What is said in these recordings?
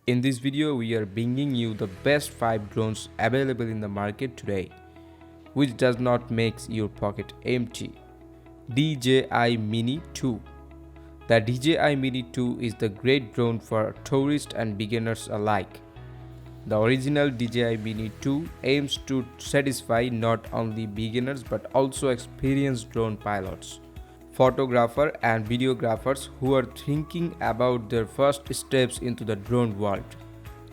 In this video, we are bringing you the best 5 drones available in the market today, which does not make your pocket empty. DJI Mini 2. The DJI Mini 2 is the great drone for tourists and beginners alike. The original DJI Mini 2 aims to satisfy not only beginners but also experienced drone pilots, photographers and videographers who are thinking about their first steps into the drone world.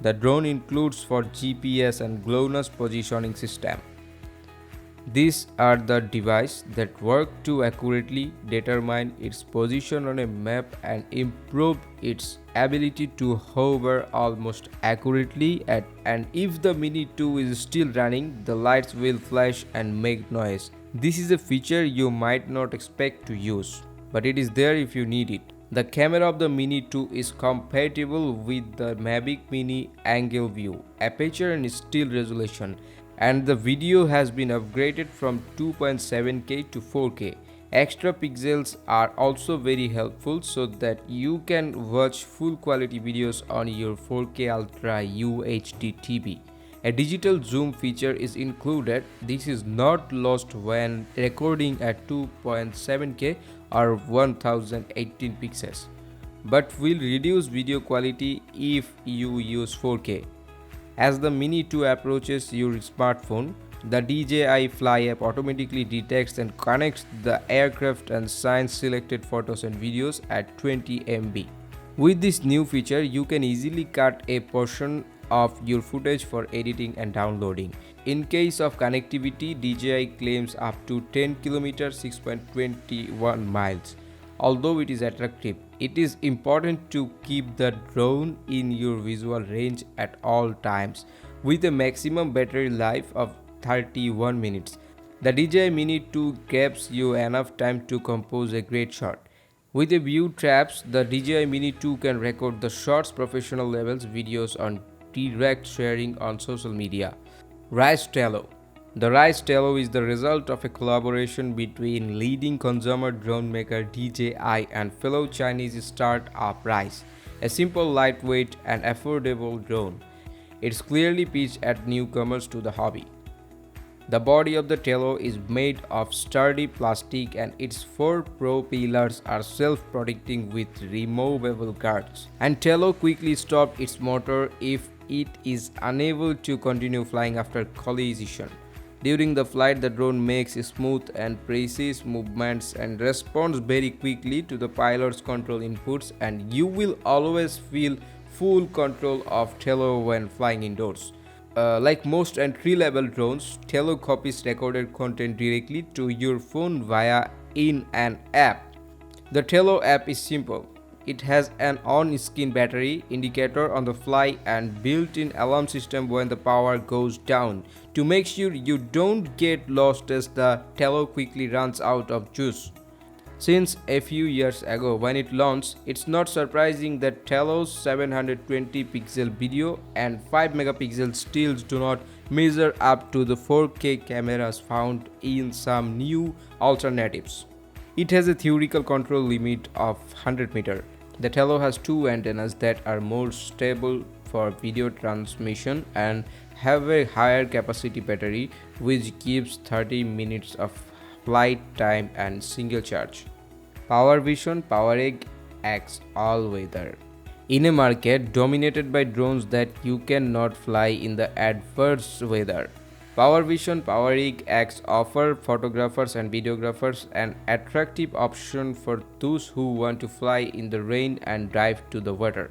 The drone includes for GPS and GLONASS positioning system. These are the devices that work to accurately determine its position on a map and improve its ability to hover almost accurately and if the Mini 2 is still running, the lights will flash and make noise. This is a feature you might not expect to use, but it is there if you need it. The camera of the Mini 2 is compatible with the Mavic Mini angle view, aperture and still resolution, and the video has been upgraded from 2.7K to 4K. Extra pixels are also very helpful so that you can watch full quality videos on your 4K Ultra UHD TV. A digital zoom feature is included. This is not lost when recording at 2.7K or 1018 pixels, but will reduce video quality if you use 4K. As the Mini 2 approaches your smartphone, the DJI Fly app automatically detects and connects the aircraft and signs selected photos and videos at 20 MB. With this new feature, you can easily cut a portion of your footage for editing and downloading. In case of connectivity, DJI claims up to 10 km 6.21 miles. Although it is attractive, it is important to keep the drone in your visual range at all times. With a maximum battery life of 31 minutes, the DJI Mini 2 gives you enough time to compose a great shot. With a view traps, the DJI Mini 2 can record the shots professional levels videos on direct sharing on social media. Rise Tello. The Rise Tello is the result of a collaboration between leading consumer drone maker DJI and fellow Chinese startup Rise, a simple, lightweight and affordable drone. It's clearly pitched at newcomers to the hobby. The body of the Tello is made of sturdy plastic and its 4 propellers are self-protecting with removable guards. And Tello quickly stops its motor if it is unable to continue flying after collision. During the flight, the drone makes smooth and precise movements and responds very quickly to the pilot's control inputs, and you will always feel full control of Tello when flying indoors. Like most entry-level drones, Tello copies recorded content directly to your phone via an app. The Tello app is simple. It has an on-screen battery indicator on the fly and built-in alarm system when the power goes down to make sure you don't get lost as the Tello quickly runs out of juice. Since a few years ago when it launched, it's not surprising that Tello's 720 pixel video and 5 megapixel stills do not measure up to the 4K cameras found in some new alternatives. It has a theoretical control limit of 100 meter. The Tello has 2 antennas that are more stable for video transmission and have a higher capacity battery which gives 30 minutes of flight time and single charge. PowerVision PowerEgg X all-weather. In a market dominated by drones that you cannot fly in the adverse weather, PowerVision PowerEgg X offer photographers and videographers an attractive option for those who want to fly in the rain and dive to the water.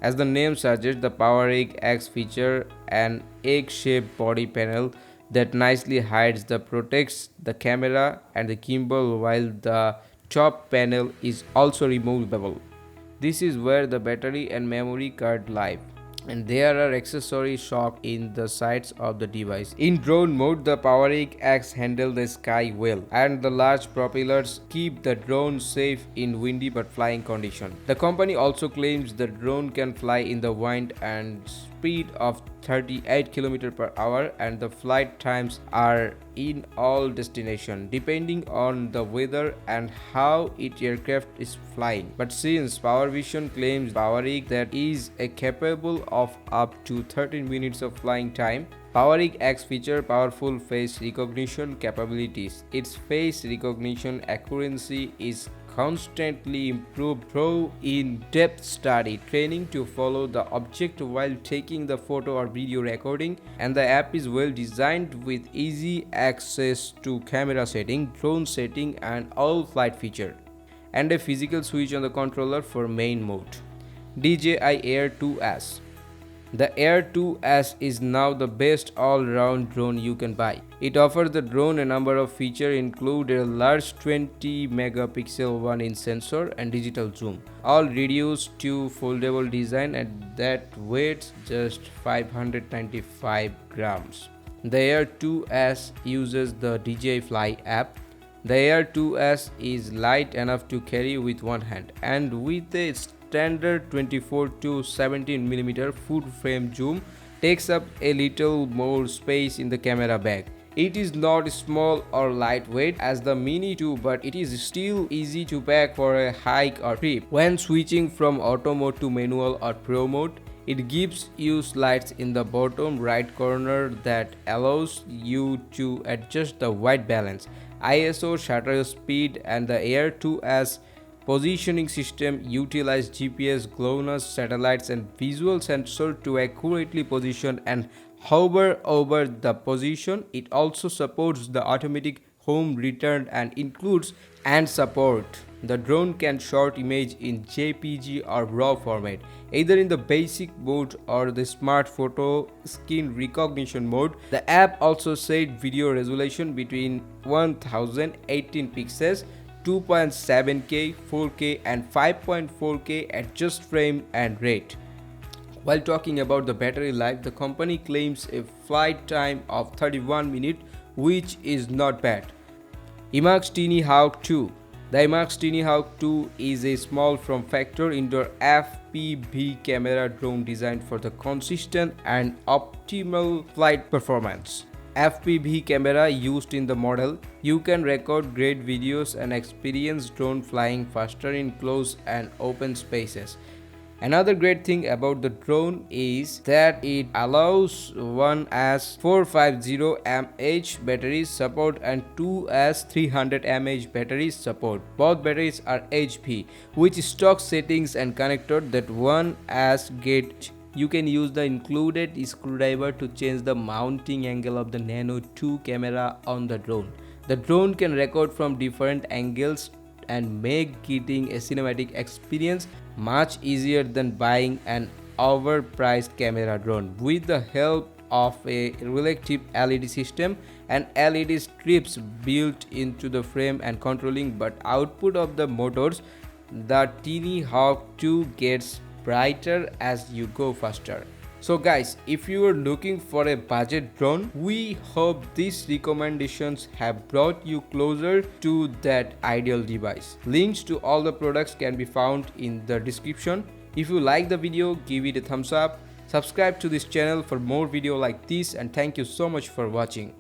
As the name suggests, the PowerEgg X features an egg-shaped body panel that nicely hides the protects the camera and the gimbal, while the top panel is also removable. This is where the battery and memory card live, and there are accessory shocks in the sides of the device. In drone mode, the PowerEgg X handles the sky well, and the large propellers keep the drone safe in windy but flying conditions. The company also claims the drone can fly in the wind and speed of 38 km per hour, and the flight times are in all destination depending on the weather and how its aircraft is flying. But since PowerVision claims PowerEg that is capable of up to 13 minutes of flying time, PowerEg X feature powerful face recognition capabilities. Its face recognition accuracy is constantly improved through in-depth study training to follow the object while taking the photo or video recording, and the app is well designed with easy access to camera setting, drone setting and all flight feature, and a physical switch on the controller for main mode. DJI Air 2S. The Air 2S is now the best all-round drone you can buy. It offers the drone a number of features including a large 20 megapixel 1-inch sensor and digital zoom, all reduced to foldable design and that weighs just 595 grams. The Air 2S uses the DJI Fly app. The Air 2S is light enough to carry with one hand, and with a standard 24 to 17 mm full frame zoom takes up a little more space in the camera bag. It is not small or lightweight as the Mini 2, but it is still easy to pack for a hike or trip. When switching from auto mode to manual or pro mode, it gives you slides in the bottom right corner that allows you to adjust the white balance, ISO, shutter speed, and the Air 2S positioning system utilize GPS, GLONASS satellites and visual sensor to accurately position and hover over the position. It also supports the automatic home return and includes and support. The drone can shoot image in JPG or RAW format, either in the basic mode or the smart photo skin recognition mode. The app also set video resolution between 1018 pixels, 2.7K, 4K and 5.4K at just frame and rate. While talking about the battery life, the company claims a flight time of 31 minutes, which is not bad. IMAX Tiny Hawk 2. The IMAX Tiny Hawk 2 is a small form factor indoor FPV camera drone designed for the consistent and optimal flight performance. FPV camera used in the model, you can record great videos and experience drone flying faster in close and open spaces. Another great thing about the drone is that it allows 1S 450 mAh batteries support and 2S 300 mAh batteries support. Both batteries are HP, which stock settings and connector that 1S get. You can use the included screwdriver to change the mounting angle of the Nano 2 camera on the drone. The drone can record from different angles and make getting a cinematic experience much easier than buying an overpriced camera drone. With the help of a reflective LED system and LED strips built into the frame and controlling but output of the motors, the Tiny Hawk 2 gets brighter as you go faster. So guys, if you are looking for a budget drone, we hope these recommendations have brought you closer to that ideal device. Links to all the products can be found in the description. If you like the video, give it a thumbs up, subscribe to this channel for more video like this, and thank you so much for watching.